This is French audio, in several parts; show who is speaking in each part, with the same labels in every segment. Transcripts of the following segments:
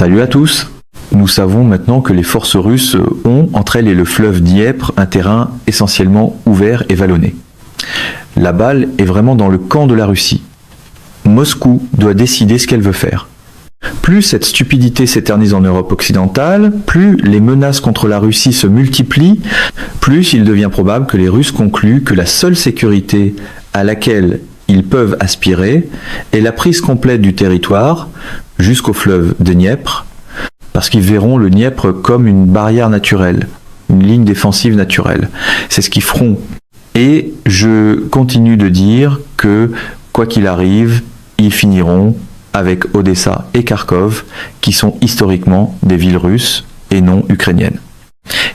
Speaker 1: Salut à tous. Nous savons maintenant que les forces russes ont, entre elles et le fleuve Dniepr, un terrain essentiellement ouvert et vallonné. La balle est vraiment dans le camp de la Russie. Moscou doit décider ce qu'elle veut faire. Plus cette stupidité s'éternise en Europe occidentale, plus les menaces contre la Russie se multiplient, plus il devient probable que les Russes concluent que la seule sécurité à laquelle ils peuvent aspirer est la prise complète du territoire jusqu'au fleuve Dniepr, parce qu'ils verront le Dniepr comme une barrière naturelle, une ligne défensive naturelle. C'est ce qu'ils feront. Et je continue de dire que, quoi qu'il arrive, ils finiront avec Odessa et Kharkov, qui sont historiquement des villes russes et non ukrainiennes.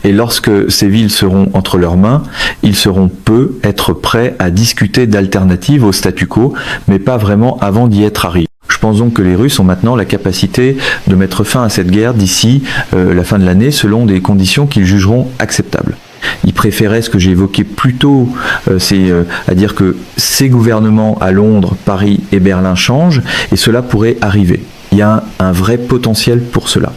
Speaker 1: Et lorsque ces villes seront entre leurs mains, ils seront être prêts à discuter d'alternatives au statu quo, mais pas vraiment avant d'y être arrivés. Je pense donc que les Russes ont maintenant la capacité de mettre fin à cette guerre d'ici la fin de l'année, selon des conditions qu'ils jugeront acceptables. Ils préféraient ce que j'ai évoqué plus tôt, à dire que ces gouvernements à Londres, Paris et Berlin changent, et cela pourrait arriver. Il y a un vrai potentiel pour cela.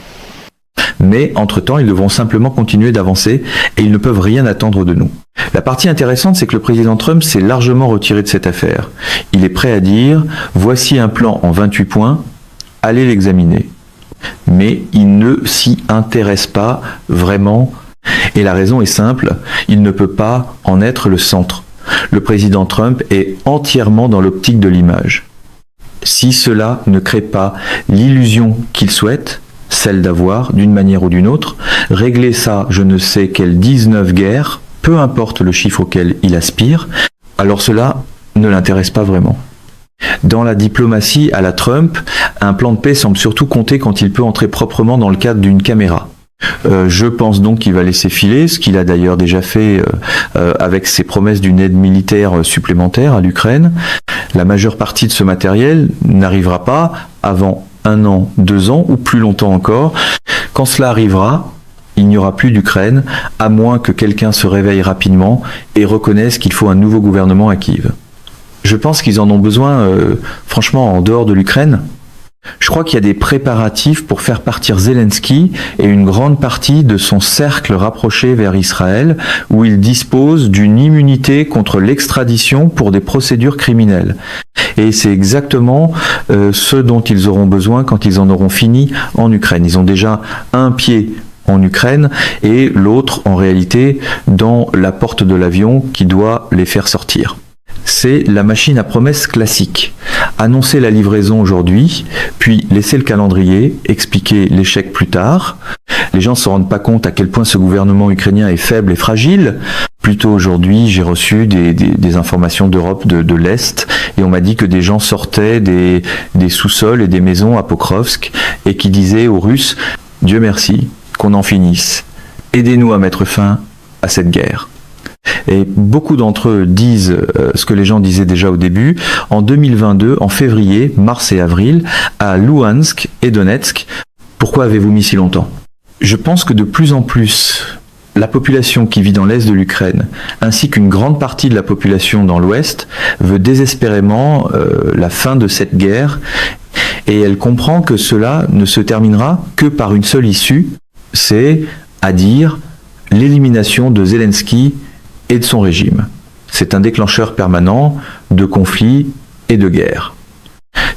Speaker 1: Mais, entre-temps, ils devront simplement continuer d'avancer, et ils ne peuvent rien attendre de nous. La partie intéressante, c'est que le président Trump s'est largement retiré de cette affaire. Il est prêt à dire « Voici un plan en 28 points, allez l'examiner ». Mais il ne s'y intéresse pas vraiment. Et la raison est simple, il ne peut pas en être le centre. Le président Trump est entièrement dans l'optique de l'image. Si cela ne crée pas l'illusion qu'il souhaite, celle d'avoir, d'une manière ou d'une autre, régler ça, je ne sais quelle 19 guerres, peu importe le chiffre auquel il aspire, alors cela ne l'intéresse pas vraiment. Dans la diplomatie à la Trump, un plan de paix semble surtout compter quand il peut entrer proprement dans le cadre d'une caméra. Je pense donc qu'il va laisser filer, ce qu'il a d'ailleurs déjà fait avec ses promesses d'une aide militaire supplémentaire à l'Ukraine. La majeure partie de ce matériel n'arrivera pas avant 1 an, 2 ans ou plus longtemps encore. Quand cela arrivera, il n'y aura plus d'Ukraine, à moins que quelqu'un se réveille rapidement et reconnaisse qu'il faut un nouveau gouvernement à Kiev. Je pense qu'ils en ont besoin, franchement, en dehors de l'Ukraine. Je crois qu'il y a des préparatifs pour faire partir Zelensky et une grande partie de son cercle rapproché vers Israël, où il dispose d'une immunité contre l'extradition pour des procédures criminelles. Et c'est exactement ce dont ils auront besoin quand ils en auront fini en Ukraine. Ils ont déjà un pied en Ukraine et l'autre, en réalité, dans la porte de l'avion qui doit les faire sortir. C'est la machine à promesses classique. Annoncer la livraison aujourd'hui, puis laisser le calendrier, expliquer l'échec plus tard. Les gens ne se rendent pas compte à quel point ce gouvernement ukrainien est faible et fragile. Plus tôt aujourd'hui, j'ai reçu des informations d'Europe de l'Est et on m'a dit que des gens sortaient des sous-sols et des maisons à Pokrovsk et qui disaient aux Russes « Dieu merci, qu'on en finisse. Aidez-nous à mettre fin à cette guerre ». Et beaucoup d'entre eux disent ce que les gens disaient déjà au début. En 2022, en février, mars et avril, à Louhansk et Donetsk, pourquoi avez-vous mis si longtemps ? Je pense que de plus en plus, la population qui vit dans l'est de l'Ukraine, ainsi qu'une grande partie de la population dans l'ouest, veut désespérément la fin de cette guerre, et elle comprend que cela ne se terminera que par une seule issue, c'est à dire l'élimination de Zelensky et de son régime. C'est un déclencheur permanent de conflits et de guerres.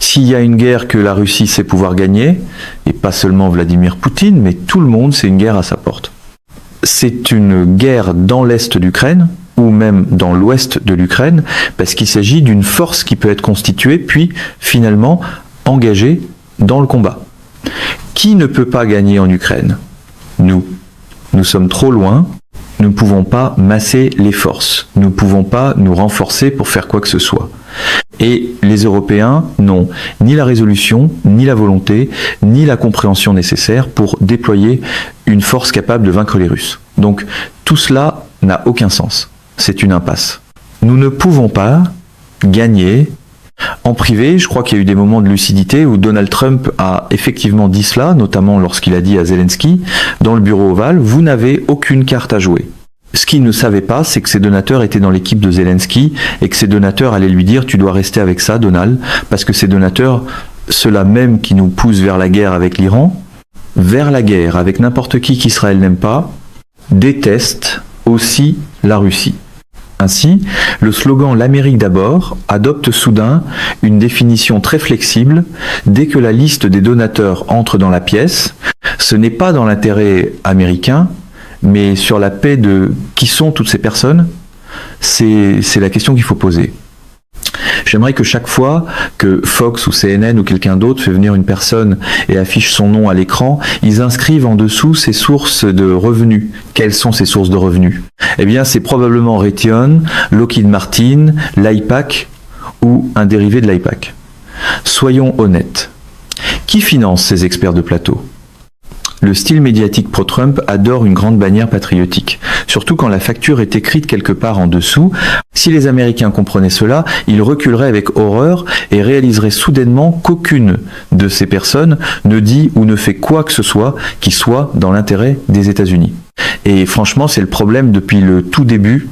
Speaker 1: S'il y a une guerre que la Russie sait pouvoir gagner, et pas seulement Vladimir Poutine, mais tout le monde, c'est une guerre à sa porte. C'est une guerre dans l'est d'Ukraine, ou même dans l'ouest de l'Ukraine, parce qu'il s'agit d'une force qui peut être constituée, puis finalement engagée dans le combat. Qui ne peut pas gagner en Ukraine ? Nous. Nous sommes trop loin. Nous ne pouvons pas masser les forces. Nous ne pouvons pas nous renforcer pour faire quoi que ce soit. Et les Européens n'ont ni la résolution, ni la volonté, ni la compréhension nécessaire pour déployer une force capable de vaincre les Russes. Donc tout cela n'a aucun sens. C'est une impasse. Nous ne pouvons pas gagner. En privé, je crois qu'il y a eu des moments de lucidité où Donald Trump a effectivement dit cela, notamment lorsqu'il a dit à Zelensky, dans le bureau ovale, vous n'avez aucune carte à jouer. Ce qu'il ne savait pas, c'est que ses donateurs étaient dans l'équipe de Zelensky et que ses donateurs allaient lui dire « tu dois rester avec ça, Donald », parce que ces donateurs, ceux-là même qui nous poussent vers la guerre avec l'Iran, vers la guerre avec n'importe qui qu'Israël n'aime pas, déteste aussi la Russie. Ainsi, le slogan «L'Amérique d'abord» adopte soudain une définition très flexible. Dès que la liste des donateurs entre dans la pièce, ce n'est pas dans l'intérêt américain, mais sur la paix de qui sont toutes ces personnes, c'est la question qu'il faut poser. J'aimerais que chaque fois que Fox ou CNN ou quelqu'un d'autre fait venir une personne et affiche son nom à l'écran, ils inscrivent en dessous ses sources de revenus. Quelles sont ces sources de revenus? Eh bien, c'est probablement Raytheon, Lockheed Martin, l'AIPAC ou un dérivé de l'AIPAC. Soyons honnêtes. Qui finance ces experts de plateau? Le style médiatique pro-Trump adore une grande bannière patriotique, surtout quand la facture est écrite quelque part en dessous. Si les Américains comprenaient cela, ils reculeraient avec horreur et réaliseraient soudainement qu'aucune de ces personnes ne dit ou ne fait quoi que ce soit qui soit dans l'intérêt des États-Unis. Et franchement, c'est le problème depuis le tout début.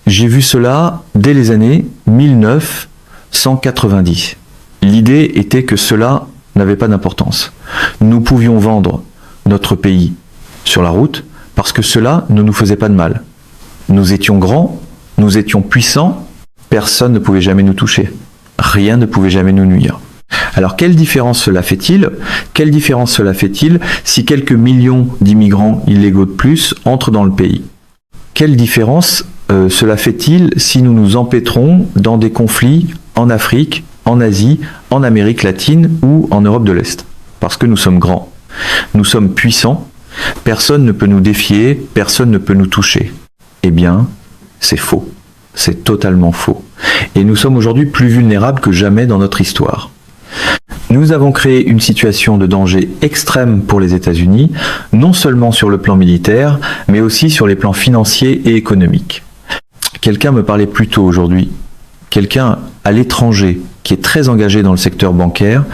Speaker 1: J'ai vu cela dès les années 1990. L'idée était que cela n'avait pas d'importance. Nous pouvions vendre notre pays sur la route parce que cela ne nous faisait pas de mal. Nous étions grands, nous étions puissants, personne ne pouvait jamais nous toucher. Rien ne pouvait jamais nous nuire. Alors quelle différence cela fait-il? Quelle différence cela fait-il si quelques millions d'immigrants illégaux de plus entrent dans le pays? Quelle différence cela fait-il si nous nous empêtrons dans des conflits en Afrique, en Asie, en Amérique latine ou en Europe de l'Est? Parce que nous sommes grands. Nous sommes puissants, personne ne peut nous défier, personne ne peut nous toucher. Eh bien, c'est faux. C'est totalement faux. Et nous sommes aujourd'hui plus vulnérables que jamais dans notre histoire. Nous avons créé une situation de danger extrême pour les États-Unis, non seulement sur le plan militaire, mais aussi sur les plans financiers et économiques. Quelqu'un me parlait plus tôt aujourd'hui, quelqu'un à l'étranger, qui est très engagé dans le secteur bancaire,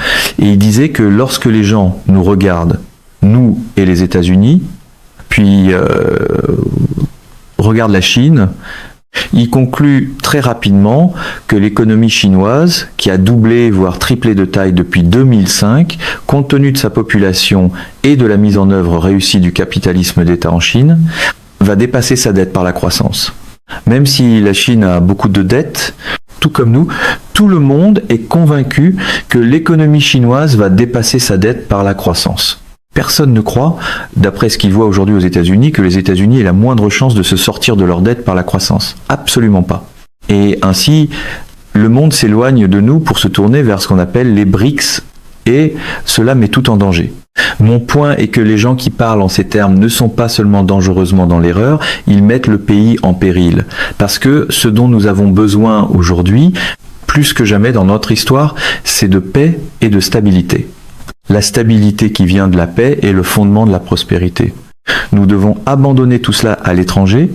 Speaker 1: et il disait que lorsque les gens nous regardent, nous et les États-Unis, puis regardent la Chine, il conclut très rapidement que l'économie chinoise, qui a doublé voire triplé de taille depuis 2005, compte tenu de sa population et de la mise en œuvre réussie du capitalisme d'État en Chine, va dépasser sa dette par la croissance. Même si la Chine a beaucoup de dettes, tout comme nous, tout le monde est convaincu que l'économie chinoise va dépasser sa dette par la croissance. Personne ne croit, d'après ce qu'il voit aujourd'hui aux États-Unis, que les États-Unis aient la moindre chance de se sortir de leur dette par la croissance. Absolument pas. Et ainsi, le monde s'éloigne de nous pour se tourner vers ce qu'on appelle les BRICS, et cela met tout en danger. Mon point est que les gens qui parlent en ces termes ne sont pas seulement dangereusement dans l'erreur, ils mettent le pays en péril. Parce que ce dont nous avons besoin aujourd'hui, plus que jamais dans notre histoire, c'est de paix et de stabilité. La stabilité qui vient de la paix est le fondement de la prospérité. Nous devons abandonner tout cela à l'étranger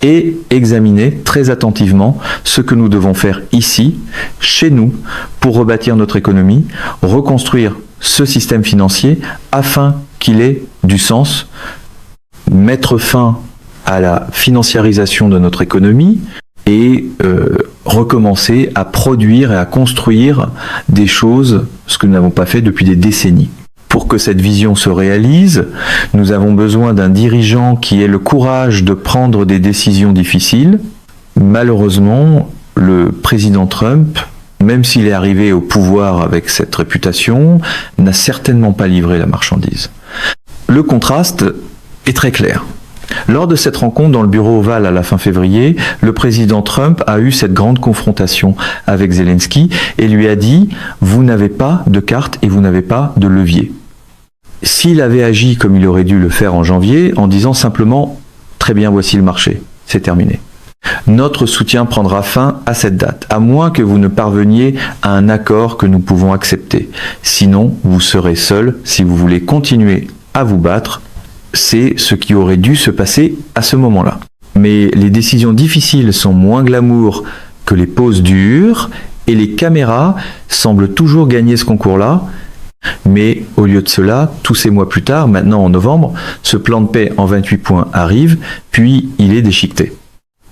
Speaker 1: et examiner très attentivement ce que nous devons faire ici, chez nous, pour rebâtir notre économie, reconstruire ce système financier afin qu'il ait du sens, mettre fin à la financiarisation de notre économie et recommencer à produire et à construire des choses, ce que nous n'avons pas fait depuis des décennies. Pour que cette vision se réalise, nous avons besoin d'un dirigeant qui ait le courage de prendre des décisions difficiles. Malheureusement, le président Trump, même s'il est arrivé au pouvoir avec cette réputation, n'a certainement pas livré la marchandise. Le contraste est très clair. Lors de cette rencontre dans le bureau ovale à la fin février, le président Trump a eu cette grande confrontation avec Zelensky et lui a dit « Vous n'avez pas de carte et vous n'avez pas de levier ». S'il avait agi comme il aurait dû le faire en janvier, en disant simplement « Très bien, voici le marché, c'est terminé ». Notre soutien prendra fin à cette date, à moins que vous ne parveniez à un accord que nous pouvons accepter. Sinon, vous serez seul si vous voulez continuer à vous battre. C'est ce qui aurait dû se passer à ce moment-là. Mais les décisions difficiles sont moins glamour que les pauses dures, et les caméras semblent toujours gagner ce concours-là. Mais au lieu de cela, tous ces mois plus tard, maintenant en novembre, ce plan de paix en 28 points arrive, puis il est déchiqueté.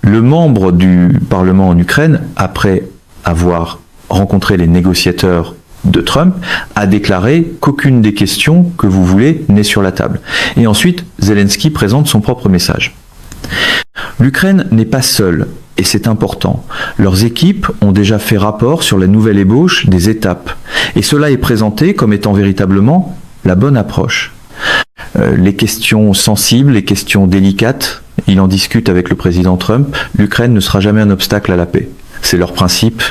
Speaker 1: Le membre du Parlement en Ukraine, après avoir rencontré les négociateurs de Trump, a déclaré qu'aucune des questions que vous voulez n'est sur la table. Et ensuite, Zelensky présente son propre message. L'Ukraine n'est pas seule, et c'est important. Leurs équipes ont déjà fait rapport sur la nouvelle ébauche des étapes, et cela est présenté comme étant véritablement la bonne approche. Les questions sensibles, les questions délicates, il en discute avec le président Trump, l'Ukraine ne sera jamais un obstacle à la paix. C'est leur principe,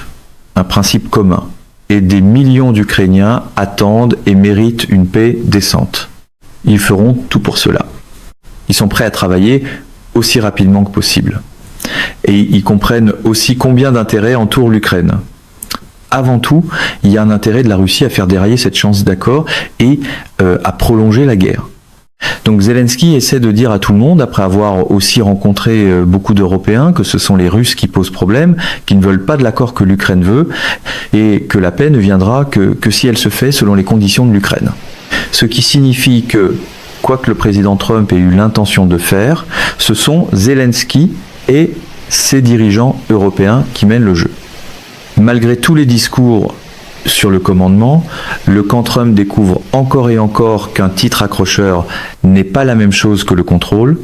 Speaker 1: un principe commun. Et des millions d'Ukrainiens attendent et méritent une paix décente. Ils feront tout pour cela. Ils sont prêts à travailler aussi rapidement que possible. Et ils comprennent aussi combien d'intérêts entourent l'Ukraine. Avant tout, il y a un intérêt de la Russie à faire dérailler cette chance d'accord et à prolonger la guerre. Donc Zelensky essaie de dire à tout le monde, après avoir aussi rencontré beaucoup d'Européens, que ce sont les Russes qui posent problème, qui ne veulent pas de l'accord que l'Ukraine veut, et que la paix ne viendra que si elle se fait selon les conditions de l'Ukraine. Ce qui signifie que, quoi que le président Trump ait eu l'intention de faire, ce sont Zelensky et ses dirigeants européens qui mènent le jeu. Malgré tous les discours sur le commandement, le camp Trump découvre encore et encore qu'un titre accrocheur n'est pas la même chose que le contrôle.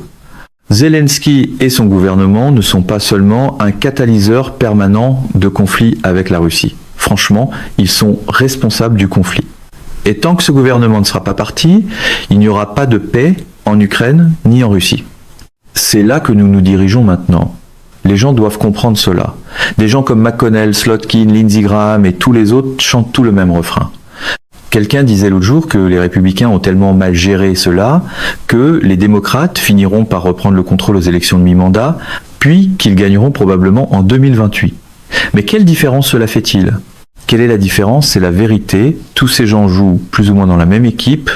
Speaker 1: Zelensky et son gouvernement ne sont pas seulement un catalyseur permanent de conflit avec la Russie. Franchement, ils sont responsables du conflit. Et tant que ce gouvernement ne sera pas parti, il n'y aura pas de paix en Ukraine ni en Russie. C'est là que nous nous dirigeons maintenant. Les gens doivent comprendre cela. Des gens comme McConnell, Slotkin, Lindsey Graham et tous les autres chantent tout le même refrain. Quelqu'un disait l'autre jour que les républicains ont tellement mal géré cela que les démocrates finiront par reprendre le contrôle aux élections de mi-mandat, puis qu'ils gagneront probablement en 2028. Mais quelle différence cela fait-il ? Quelle est la différence ? C'est la vérité. Tous ces gens jouent plus ou moins dans la même équipe,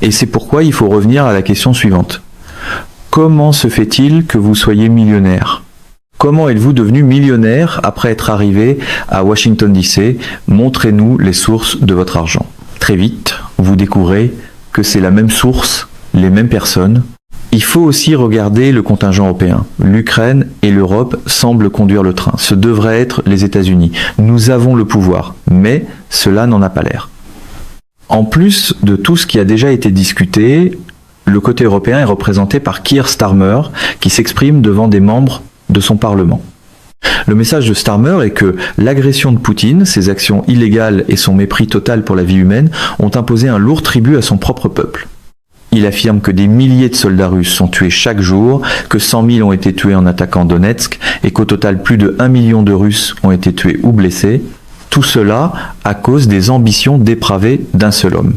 Speaker 1: et c'est pourquoi il faut revenir à la question suivante. Comment se fait-il que vous soyez millionnaire ? Comment êtes-vous devenu millionnaire après être arrivé à Washington DC ? Montrez-nous les sources de votre argent. Très vite, vous découvrez que c'est la même source, les mêmes personnes. Il faut aussi regarder le contingent européen. L'Ukraine et l'Europe semblent conduire le train. Ce devrait être les États-Unis. Nous avons le pouvoir, mais cela n'en a pas l'air. En plus de tout ce qui a déjà été discuté, le côté européen est représenté par Keir Starmer, qui s'exprime devant des membres de son Parlement. Le message de Starmer est que l'agression de Poutine, ses actions illégales et son mépris total pour la vie humaine ont imposé un lourd tribut à son propre peuple. Il affirme que des milliers de soldats russes sont tués chaque jour, que 100 000 ont été tués en attaquant Donetsk et qu'au total plus de 1 million de Russes ont été tués ou blessés. Tout cela à cause des ambitions dépravées d'un seul homme.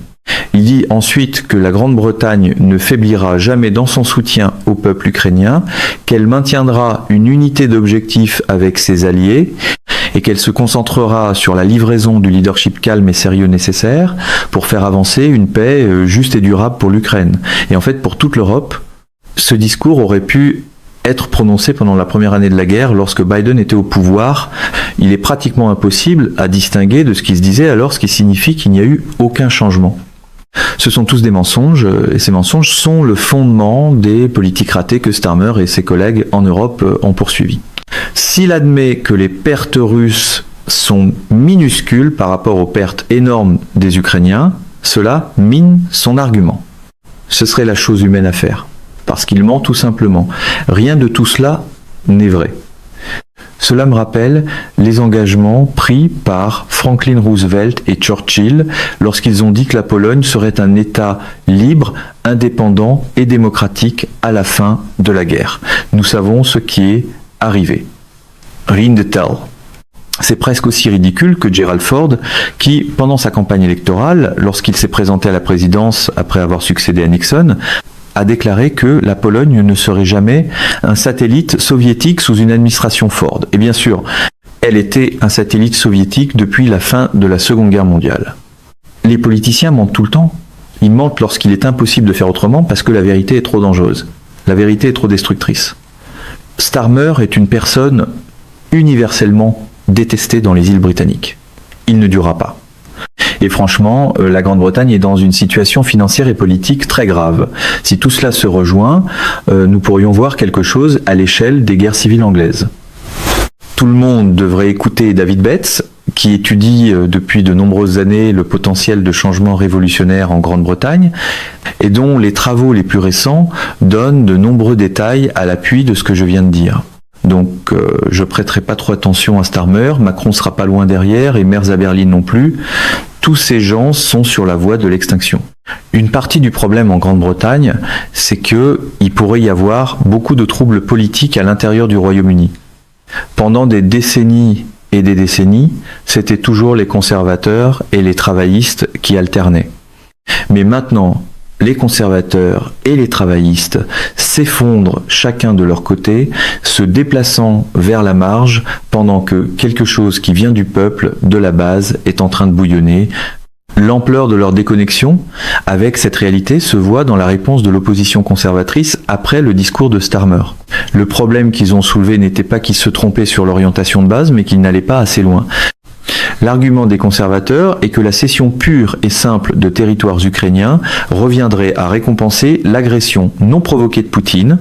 Speaker 1: Il dit ensuite que la Grande-Bretagne ne faiblira jamais dans son soutien au peuple ukrainien, qu'elle maintiendra une unité d'objectifs avec ses alliés et qu'elle se concentrera sur la livraison du leadership calme et sérieux nécessaire pour faire avancer une paix juste et durable pour l'Ukraine. Et en fait, pour toute l'Europe, ce discours aurait pu être prononcé pendant la première année de la guerre lorsque Biden était au pouvoir. Il est pratiquement impossible à distinguer de ce qui se disait alors, ce qui signifie qu'il n'y a eu aucun changement. Ce sont tous des mensonges, et ces mensonges sont le fondement des politiques ratées que Starmer et ses collègues en Europe ont poursuivies. S'il admet que les pertes russes sont minuscules par rapport aux pertes énormes des Ukrainiens, cela mine son argument. Ce serait la chose humaine à faire, parce qu'il ment tout simplement. Rien de tout cela n'est vrai. Cela me rappelle les engagements pris par Franklin Roosevelt et Churchill lorsqu'ils ont dit que la Pologne serait un État libre, indépendant et démocratique à la fin de la guerre. Nous savons ce qui est arrivé. Rien de tel. C'est presque aussi ridicule que Gerald Ford, qui, pendant sa campagne électorale, lorsqu'il s'est présenté à la présidence après avoir succédé à Nixon, a déclaré que la Pologne ne serait jamais un satellite soviétique sous une administration Ford. Et bien sûr, elle était un satellite soviétique depuis la fin de la Seconde Guerre mondiale. Les politiciens mentent tout le temps. Ils mentent lorsqu'il est impossible de faire autrement parce que la vérité est trop dangereuse. La vérité est trop destructrice. Starmer est une personne universellement détestée dans les îles britanniques. Il ne durera pas. Et franchement, la Grande-Bretagne est dans une situation financière et politique très grave. Si tout cela se rejoint, nous pourrions voir quelque chose à l'échelle des guerres civiles anglaises. Tout le monde devrait écouter David Bates, qui étudie depuis de nombreuses années le potentiel de changement révolutionnaire en Grande-Bretagne et dont les travaux les plus récents donnent de nombreux détails à l'appui de ce que je viens de dire. Donc je prêterai pas trop attention à Starmer, Macron sera pas loin derrière et Merzabberlin non plus. Tous ces gens sont sur la voie de l'extinction. Une partie du problème en Grande-Bretagne, c'est qu'il pourrait y avoir beaucoup de troubles politiques à l'intérieur du Royaume-Uni. Pendant des décennies et des décennies, c'était toujours les conservateurs et les travaillistes qui alternaient. Mais maintenant, les conservateurs et les travaillistes s'effondrent chacun de leur côté, se déplaçant vers la marge pendant que quelque chose qui vient du peuple, de la base, est en train de bouillonner. L'ampleur de leur déconnexion avec cette réalité se voit dans la réponse de l'opposition conservatrice après le discours de Starmer. Le problème qu'ils ont soulevé n'était pas qu'ils se trompaient sur l'orientation de base, mais qu'ils n'allaient pas assez loin. L'argument des conservateurs est que la cession pure et simple de territoires ukrainiens reviendrait à récompenser l'agression non provoquée de Poutine.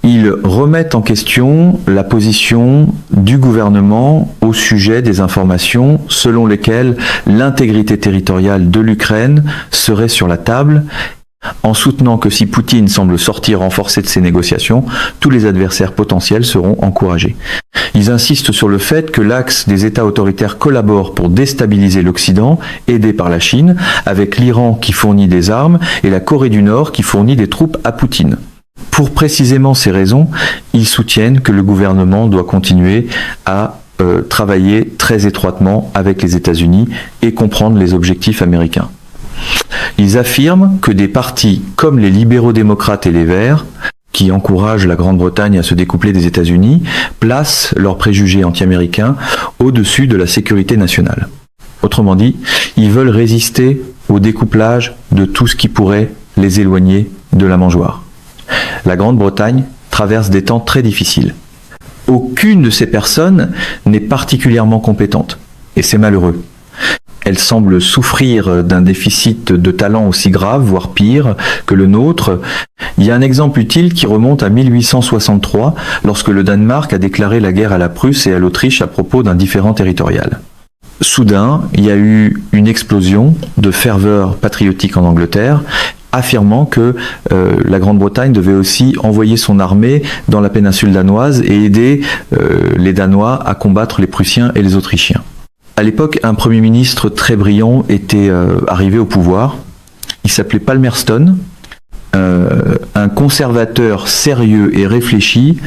Speaker 1: Ils remettent en question la position du gouvernement au sujet des informations selon lesquelles l'intégrité territoriale de l'Ukraine serait sur la table, en soutenant que si Poutine semble sortir renforcé de ces négociations, tous les adversaires potentiels seront encouragés. Ils insistent sur le fait que l'axe des États autoritaires collabore pour déstabiliser l'Occident, aidé par la Chine, avec l'Iran qui fournit des armes et la Corée du Nord qui fournit des troupes à Poutine. Pour précisément ces raisons, ils soutiennent que le gouvernement doit continuer à travailler très étroitement avec les États-Unis et comprendre les objectifs américains. Ils affirment que des partis comme les libéraux-démocrates et les Verts, qui encouragent la Grande-Bretagne à se découpler des États-Unis, placent leurs préjugés anti-américains au-dessus de la sécurité nationale. Autrement dit, ils veulent résister au découplage de tout ce qui pourrait les éloigner de la mangeoire. La Grande-Bretagne traverse des temps très difficiles. Aucune de ces personnes n'est particulièrement compétente, et c'est malheureux. Elle semble souffrir d'un déficit de talent aussi grave, voire pire, que le nôtre. Il y a un exemple utile qui remonte à 1863, lorsque le Danemark a déclaré la guerre à la Prusse et à l'Autriche à propos d'un différend territorial. Soudain, il y a eu une explosion de ferveur patriotique en Angleterre, affirmant que la Grande-Bretagne devait aussi envoyer son armée dans la péninsule danoise et aider les Danois à combattre les Prussiens et les Autrichiens. À l'époque, un Premier ministre très brillant était arrivé au pouvoir. Il s'appelait Palmerston, un conservateur sérieux et réfléchi.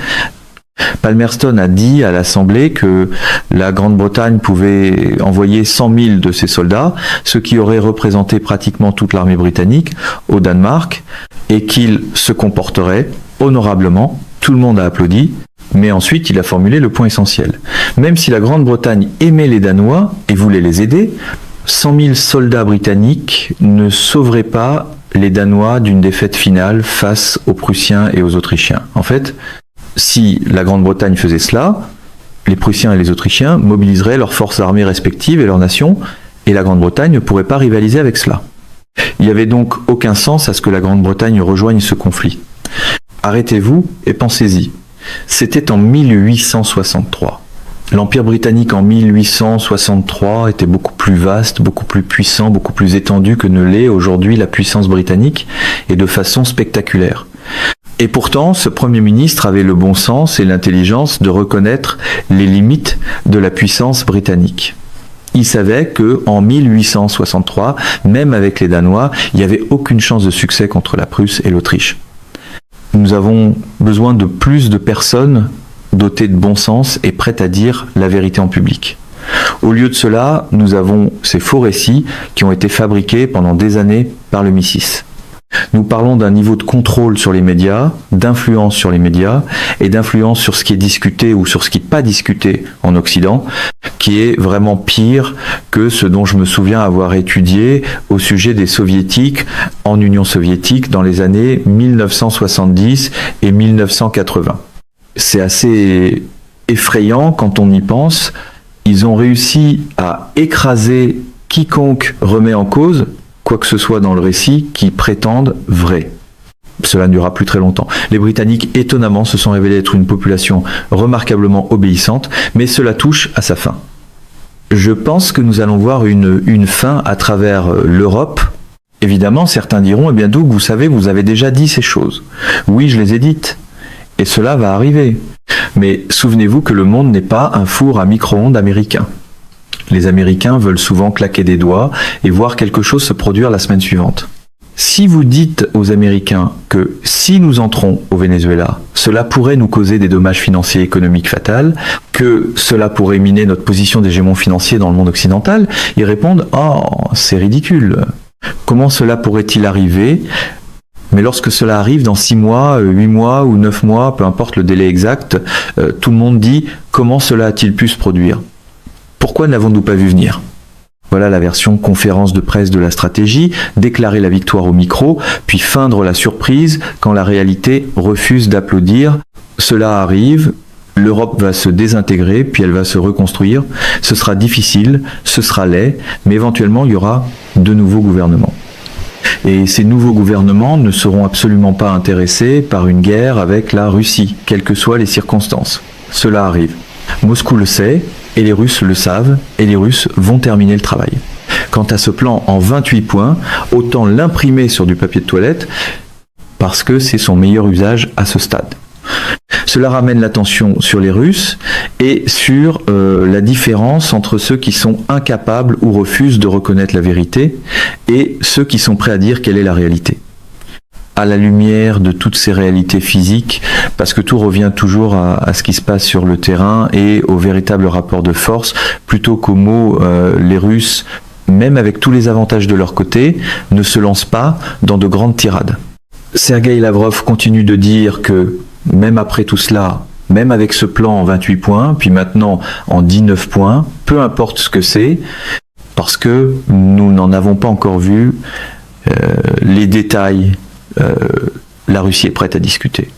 Speaker 1: Palmerston a dit à l'Assemblée que la Grande-Bretagne pouvait envoyer 100 000 de ses soldats, ce qui aurait représenté pratiquement toute l'armée britannique, au Danemark, et qu'il se comporterait honorablement. Tout le monde a applaudi, mais ensuite il a formulé le point essentiel. Même si la Grande-Bretagne aimait les Danois et voulait les aider, 100 000 soldats britanniques ne sauveraient pas les Danois d'une défaite finale face aux Prussiens et aux Autrichiens. En fait, si la Grande-Bretagne faisait cela, les Prussiens et les Autrichiens mobiliseraient leurs forces armées respectives et leurs nations, et la Grande-Bretagne ne pourrait pas rivaliser avec cela. Il n'y avait donc aucun sens à ce que la Grande-Bretagne rejoigne ce conflit. Arrêtez-vous et pensez-y. C'était en 1863. L'Empire britannique en 1863 était beaucoup plus vaste, beaucoup plus puissant, beaucoup plus étendu que ne l'est aujourd'hui la puissance britannique, et de façon spectaculaire. Et pourtant, ce Premier ministre avait le bon sens et l'intelligence de reconnaître les limites de la puissance britannique. Il savait qu'en 1863, même avec les Danois, il n'y avait aucune chance de succès contre la Prusse et l'Autriche. Nous avons besoin de plus de personnes dotées de bon sens et prêtes à dire la vérité en public. Au lieu de cela, nous avons ces faux récits qui ont été fabriqués pendant des années par le MI6. Nous parlons d'un niveau de contrôle sur les médias, d'influence sur les médias et d'influence sur ce qui est discuté ou sur ce qui n'est pas discuté en Occident, qui est vraiment pire que ce dont je me souviens avoir étudié au sujet des soviétiques en Union soviétique dans les années 1970 et 1980. C'est assez effrayant quand on y pense. Ils ont réussi à écraser quiconque remet en cause quoi que ce soit dans le récit qui prétendent vrai. Cela ne durera plus très longtemps. Les Britanniques, étonnamment, se sont révélés être une population remarquablement obéissante, mais cela touche à sa fin. Je pense que nous allons voir une fin à travers l'Europe. Évidemment, certains diront, eh bien Doug, vous savez, vous avez déjà dit ces choses. Oui, je les ai dites. Et cela va arriver. Mais souvenez-vous que le monde n'est pas un four à micro-ondes américain. Les Américains veulent souvent claquer des doigts et voir quelque chose se produire la semaine suivante. Si vous dites aux Américains que si nous entrons au Venezuela, cela pourrait nous causer des dommages financiers et économiques fatals, que cela pourrait miner notre position d'hégémon financier dans le monde occidental, ils répondent « Oh, c'est ridicule. Comment cela pourrait-il arriver ? Mais lorsque cela arrive dans 6 mois, 8 mois ou 9 mois, peu importe le délai exact, tout le monde dit « Comment cela a-t-il pu se produire ? Pourquoi ne l'avons-nous pas vu venir ?» Voilà la version conférence de presse de la stratégie, déclarer la victoire au micro, puis feindre la surprise quand la réalité refuse d'applaudir. Cela arrive, l'Europe va se désintégrer, puis elle va se reconstruire. Ce sera difficile, ce sera laid, mais éventuellement il y aura de nouveaux gouvernements. Et ces nouveaux gouvernements ne seront absolument pas intéressés par une guerre avec la Russie, quelles que soient les circonstances. Cela arrive. Moscou le sait, et les Russes le savent, et les Russes vont terminer le travail. Quant à ce plan en 28 points, autant l'imprimer sur du papier de toilette, parce que c'est son meilleur usage à ce stade. Cela ramène l'attention sur les Russes et sur la différence entre ceux qui sont incapables ou refusent de reconnaître la vérité et ceux qui sont prêts à dire quelle est la réalité. À la lumière de toutes ces réalités physiques, parce que tout revient toujours à ce qui se passe sur le terrain et au véritable rapport de force, plutôt qu'aux mots, les Russes, même avec tous les avantages de leur côté, ne se lancent pas dans de grandes tirades. Sergueï Lavrov continue de dire que, même après tout cela, même avec ce plan en 28 points, puis maintenant en 19 points, peu importe ce que c'est, parce que nous n'en avons pas encore vu les détails, la Russie est prête à discuter.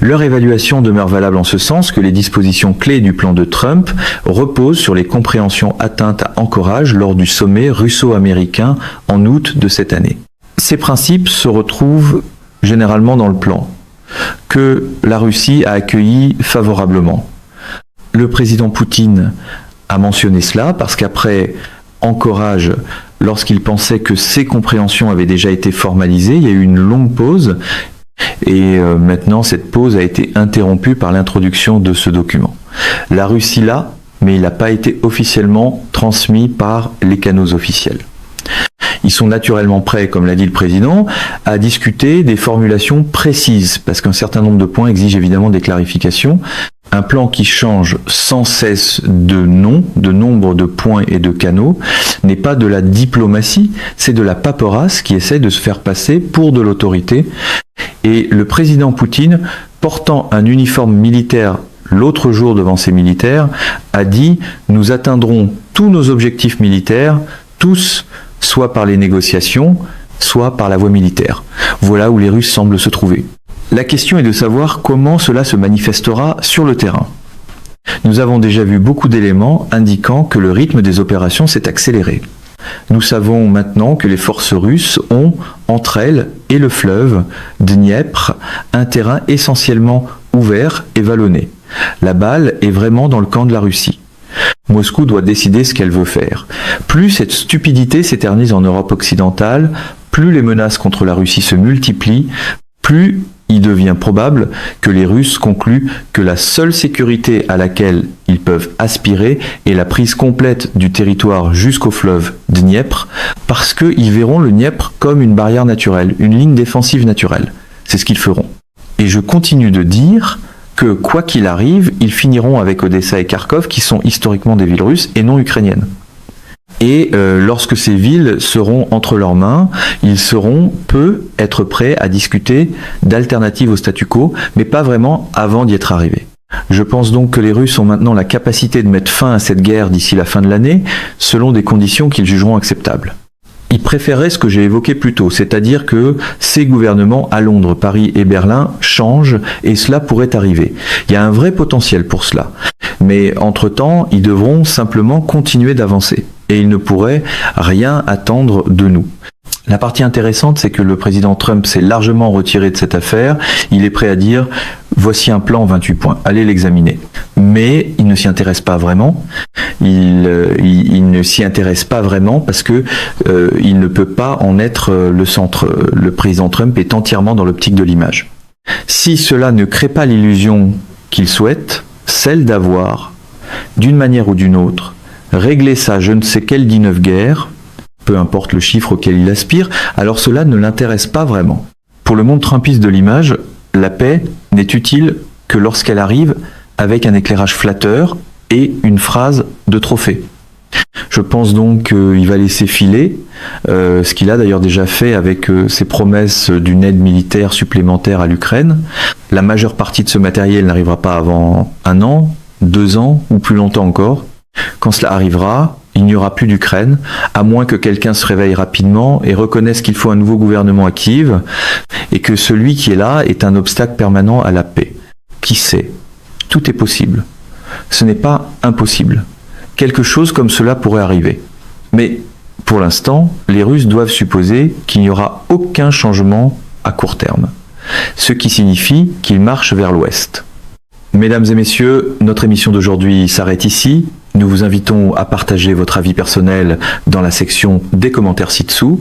Speaker 1: Leur évaluation demeure valable en ce sens que les dispositions clés du plan de Trump reposent sur les compréhensions atteintes à Anchorage lors du sommet russo-américain en août de cette année. Ces principes se retrouvent généralement dans le plan, que la Russie a accueilli favorablement. Le président Poutine a mentionné cela parce qu'après Anchorage, lorsqu'il pensait que ces compréhensions avaient déjà été formalisées, il y a eu une longue pause et maintenant cette pause a été interrompue par l'introduction de ce document. La Russie l'a, mais il n'a pas été officiellement transmis par les canaux officiels. Ils sont naturellement prêts, comme l'a dit le président, à discuter des formulations précises, parce qu'un certain nombre de points exigent évidemment des clarifications. Un plan qui change sans cesse de nom, de nombre de points et de canaux, n'est pas de la diplomatie, c'est de la paperasse qui essaie de se faire passer pour de l'autorité. Et le président Poutine, portant un uniforme militaire l'autre jour devant ses militaires, a dit « Nous atteindrons tous nos objectifs militaires, tous, soit par les négociations, soit par la voie militaire. » Voilà où les Russes semblent se trouver. La question est de savoir comment cela se manifestera sur le terrain. Nous avons déjà vu beaucoup d'éléments indiquant que le rythme des opérations s'est accéléré. Nous savons maintenant que les forces russes ont, entre elles et le fleuve Dniepr, un terrain essentiellement ouvert et vallonné. La balle est vraiment dans le camp de la Russie. Moscou doit décider ce qu'elle veut faire. Plus cette stupidité s'éternise en Europe occidentale, plus les menaces contre la Russie se multiplient, plus il devient probable que les Russes concluent que la seule sécurité à laquelle ils peuvent aspirer est la prise complète du territoire jusqu'au fleuve Dniepr, parce qu'ils verront le Dniepr comme une barrière naturelle, une ligne défensive naturelle. C'est ce qu'ils feront. Et je continue de dire que, quoi qu'il arrive, ils finiront avec Odessa et Kharkov, qui sont historiquement des villes russes et non ukrainiennes. Et lorsque ces villes seront entre leurs mains, ils peut être prêts à discuter d'alternatives au statu quo, mais pas vraiment avant d'y être arrivés. Je pense donc que les Russes ont maintenant la capacité de mettre fin à cette guerre d'ici la fin de l'année, selon des conditions qu'ils jugeront acceptables. Ils préféreraient ce que j'ai évoqué plus tôt, c'est-à-dire que ces gouvernements à Londres, Paris et Berlin changent et cela pourrait arriver. Il y a un vrai potentiel pour cela. Mais entre-temps, ils devront simplement continuer d'avancer et ils ne pourraient rien attendre de nous. La partie intéressante, c'est que le président Trump s'est largement retiré de cette affaire. Il est prêt à dire Voici un plan en 28 points, allez l'examiner. Mais il ne s'y intéresse pas vraiment. Il ne s'y intéresse pas vraiment parce que il ne peut pas en être le centre. Le président Trump est entièrement dans l'optique de l'image. Si cela ne crée pas l'illusion qu'il souhaite, celle d'avoir, d'une manière ou d'une autre, réglé sa je ne sais quelle 19 guerre, peu importe le chiffre auquel il aspire, alors cela ne l'intéresse pas vraiment. Pour le monde trumpiste de l'image, la paix n'est utile que lorsqu'elle arrive avec un éclairage flatteur et une phrase de trophée. Je pense donc qu'il va laisser filer, ce qu'il a d'ailleurs déjà fait avec ses promesses d'une aide militaire supplémentaire à l'Ukraine. La majeure partie de ce matériel n'arrivera pas avant 1 an, 2 ans ou plus longtemps encore. Quand cela arrivera, il n'y aura plus d'Ukraine, à moins que quelqu'un se réveille rapidement et reconnaisse qu'il faut un nouveau gouvernement à Kiev et que celui qui est là est un obstacle permanent à la paix. Qui sait ? Tout est possible. Ce n'est pas impossible. Quelque chose comme cela pourrait arriver. Mais pour l'instant, les Russes doivent supposer qu'il n'y aura aucun changement à court terme, ce qui signifie qu'ils marchent vers l'ouest. Mesdames et messieurs, notre émission d'aujourd'hui s'arrête ici. Nous vous invitons à partager votre avis personnel dans la section des commentaires ci-dessous.